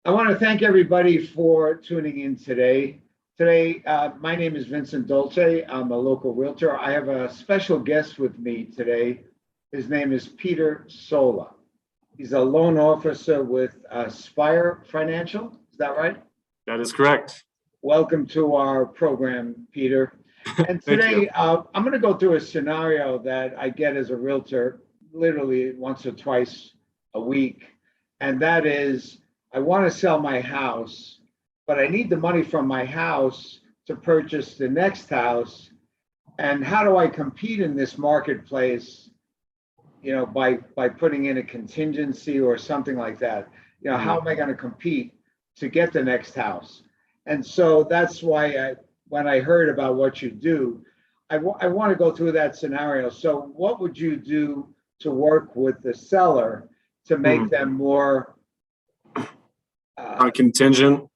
I want to thank everybody for tuning in today. My name is Vincent Dolce. I'm a local realtor. I have a special guest with me today. His name is Peter Sola. He's a loan officer with Spire Financial. Is that right? That is correct. Welcome to our program, Peter. And Thank you. today, I'm going to go through a scenario that I get as a realtor literally once or twice a week. And that is, I want to sell my house, but I need the money from my house to purchase the next house. And how do I compete in this marketplace, by putting in a contingency or something like that? How am I going to compete to get the next house? And so that's why when I heard about what you do, I want to go through that scenario. So what would you do to work with the seller to make them more, Contingent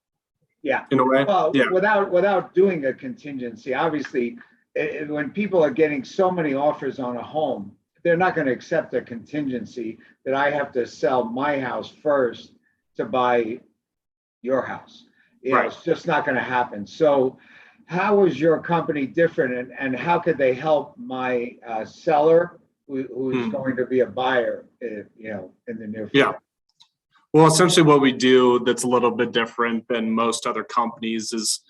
yeah, in a way. well, Yeah. without doing a contingency? Obviously, when people are getting so many offers on a home, they're not going to accept a contingency that I have to sell my house first to buy your house. Right. It's just not going to happen. So how is your company different, and how could they help my seller who's going to be a buyer, in the near future? Yeah. Well, essentially what we do that's a little bit different than most other companies is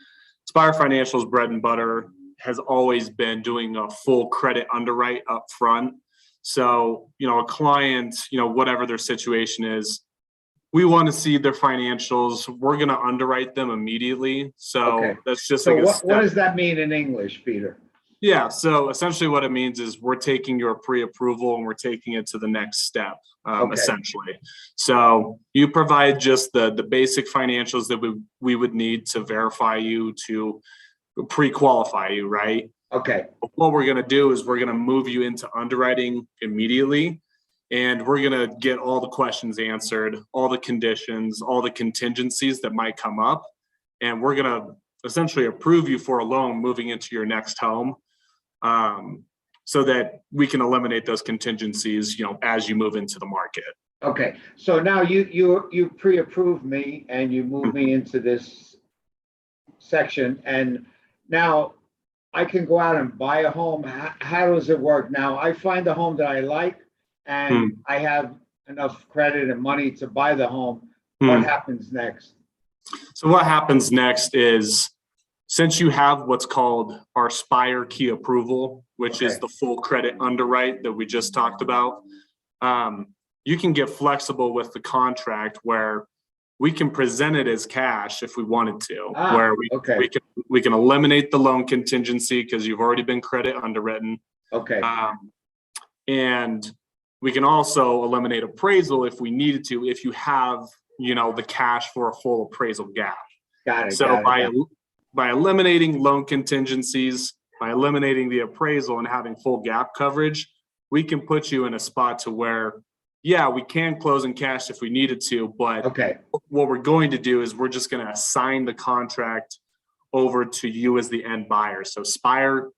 Spire Financial's bread and butter has always been doing a full credit underwrite up front. So, a client, whatever their situation is, we want to see their financials. We're going to underwrite them immediately. So Okay. that's just So like a what step. does that mean in English, Peter? Yeah. So essentially what it means is we're taking your pre-approval and we're taking it to the next step, Okay. essentially. So you provide just the basic financials that we would need to verify you, to pre-qualify you, right? Okay. What we're going to do is we're going to move you into underwriting immediately. And we're going to get all the questions answered, all the conditions, all the contingencies that might come up. And we're going to essentially approve you for a loan moving into your next home, so that we can eliminate those contingencies, as you move into the market. Okay. So now you pre-approved me and you move me into this section, and now I can go out and buy a home. How does it work? Now I find a home that I like, and I have enough credit and money to buy the home. What happens next? So what happens next is, since you have what's called our Spire Key Approval, which is the full credit underwrite that we just talked about, you can get flexible with the contract where we can present it as cash if we wanted to, where we can eliminate the loan contingency because you've already been credit underwritten. Okay. And we can also eliminate appraisal if we needed to, if you have, the cash for a full appraisal gap. Got it. So by eliminating loan contingencies, by eliminating the appraisal and having full gap coverage, we can put you in a spot to where, yeah, we can close in cash if we needed to, but what we're going to do is we're just going to assign the contract over to you as the end buyer. So Spire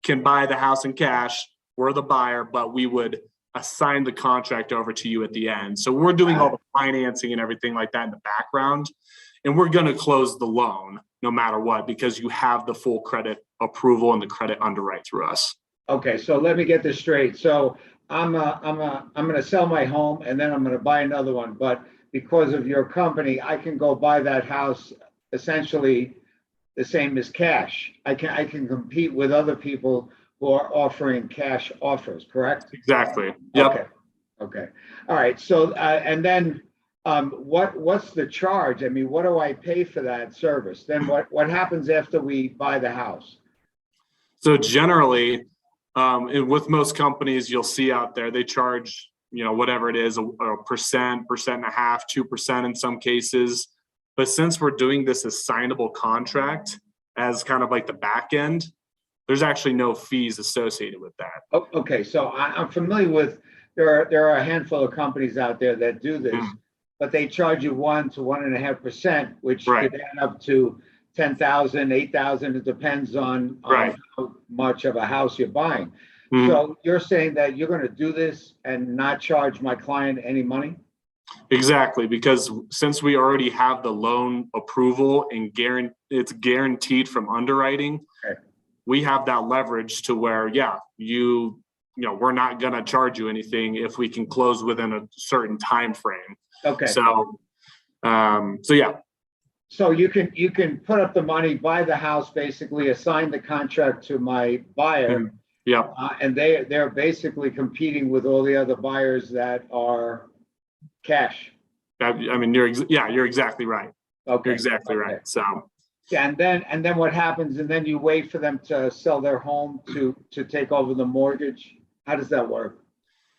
can buy the house in cash, we're the buyer, but we would assign the contract over to you at the end. So we're doing all the financing and everything like that in the background, and we're going to close the loan no matter what, because you have the full credit approval and the credit underwrite through us. Okay, so let me get this straight. So I'm going to sell my home and then I'm going to buy another one, but because of your company, I can go buy that house essentially the same as cash. I can compete with other people who are offering cash offers, correct? Exactly. Yep. Okay. All right. So and then what's the charge? I mean, what do I pay for that service? Then what happens after we buy the house? So generally, with most companies you'll see out there, they charge, whatever it is, a percent and a half, 2% in some cases. But since we're doing this assignable contract as kind of like the back end, there's actually no fees associated with that. Oh, okay. So I'm familiar with, there are a handful of companies out there that do this, but they charge you 1 to 1.5%, which could add up to 10,000, 8,000. It depends on how much of a house you're buying. So you're saying that you're going to do this and not charge my client any money? Exactly, because since we already have the loan approval and it's guaranteed from underwriting, Okay. we have that leverage to where, yeah, we're not gonna charge you anything if we can close within a certain time frame. Okay. So yeah, So you can put up the money, buy the house, basically assign the contract to my buyer, yeah, and they're basically competing with all the other buyers that are cash. I mean, you're exactly right. Okay. You're exactly Okay. right. So Yeah, and then what happens? And then you wait for them to sell their home to take over the mortgage. How does that work?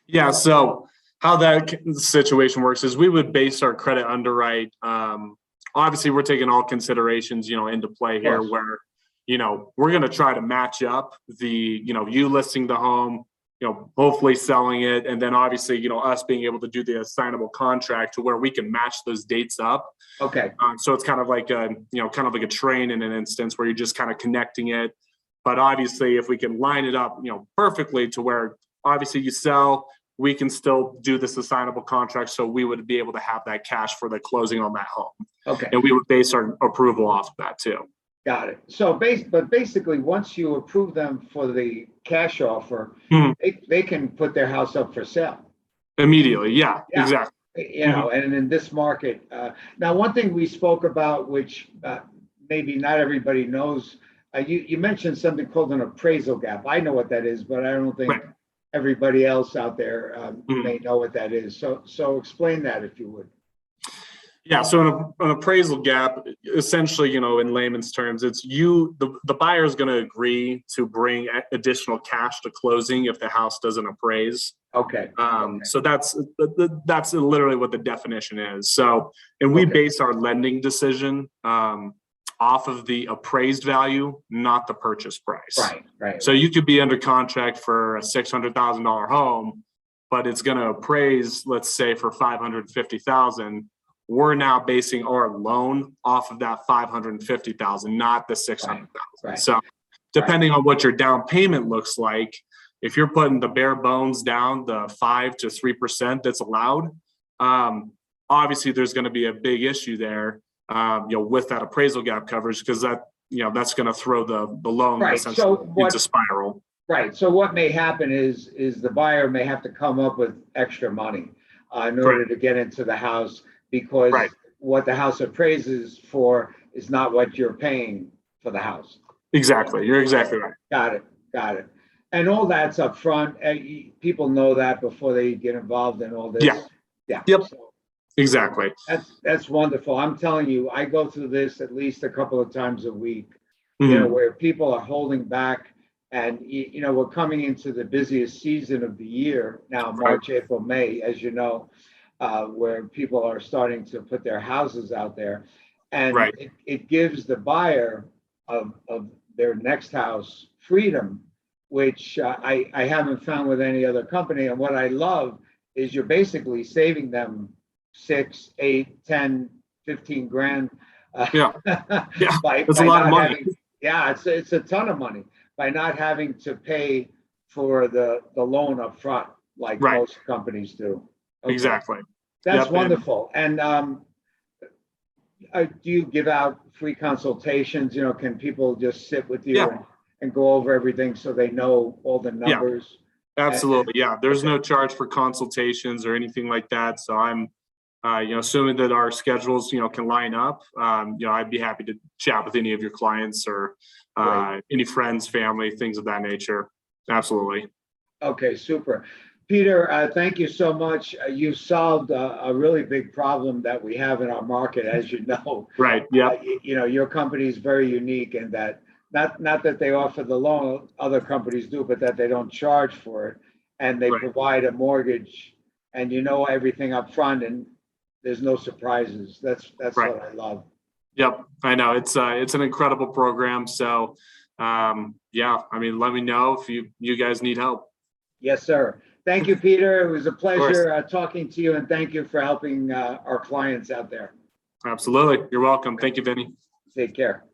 yeah, so how that situation works is we would base our credit underwrite. Obviously, we're taking all considerations, into play here, course. where, we're going to try to match up the, you listing the home, hopefully selling it, and then obviously, us being able to do the assignable contract to where we can match those dates up. Okay. So it's kind of like a train in an instance where you're just kind of connecting it. But obviously, if we can line it up, perfectly to where obviously you sell, we can still do this assignable contract. So we would be able to have that cash for the closing on that home. Okay. And we would base our approval off of that too. Got it. So basically, once you approve them for the cash offer, they can put their house up for sale immediately. Yeah. Exactly. And in this market, now one thing we spoke about, which maybe not everybody knows, you mentioned something called an appraisal gap. I know what that is, but I don't think everybody else out there may know what that is. So explain that if you would. Yeah, so an appraisal gap, essentially, in layman's terms, it's the buyer is going to agree to bring additional cash to closing if the house doesn't appraise. Okay. So that's literally what the definition is. So, and we base our lending decision off of the appraised value, not the purchase price. Right. So you could be under contract for a $600,000 home, but it's going to appraise, let's say, for $550,000. We're now basing our loan off of that $550,000, not the $600,000. Right. So depending on what your down payment looks like, if you're putting the bare bones down, the 5 to 3% that's allowed, obviously there's going to be a big issue there, with that appraisal gap coverage, because that's going to throw the loan essentially into spiral. Right. So what may happen is the buyer may have to come up with extra money in order to get into the house, because what the house appraises for is not what you're paying for the house. Exactly. You're exactly right. Got it. And all that's up front. People know that before they get involved in all this. Yeah. Yep. So exactly. That's wonderful. I'm telling you, I go through this at least a couple of times a week, where people are holding back. And, we're coming into the busiest season of the year now, March, April, May, as you know, where people are starting to put their houses out there. And it gives the buyer of their next house freedom, which I haven't found with any other company. And what I love is you're basically saving them 6, 8, 10, 15 grand. It's a lot of money. It's a ton of money by not having to pay for the loan up front like most companies do. Okay. Exactly. That's wonderful. And do you give out free consultations? Can people just sit with you and go over everything so they know all the numbers? Absolutely. There's no charge for consultations or anything like that. So I'm, assuming that our schedules, can line up, I'd be happy to chat with any of your clients or any friends, family, things of that nature. Absolutely. Okay, super. Peter, thank you so much. You've solved a really big problem that we have in our market, as you know. Right. Yeah. Your company is very unique in that not that they offer the loan, other companies do, but that they don't charge for it, and they provide a mortgage, and everything up front, and there's no surprises. That's what I love. Yep, I know it's an incredible program. So, let me know if you guys need help. Yes, sir. Thank you, Peter. It was a pleasure talking to you, and thank you for helping our clients out there. Absolutely. You're welcome. Thank you, Vinny. Take care.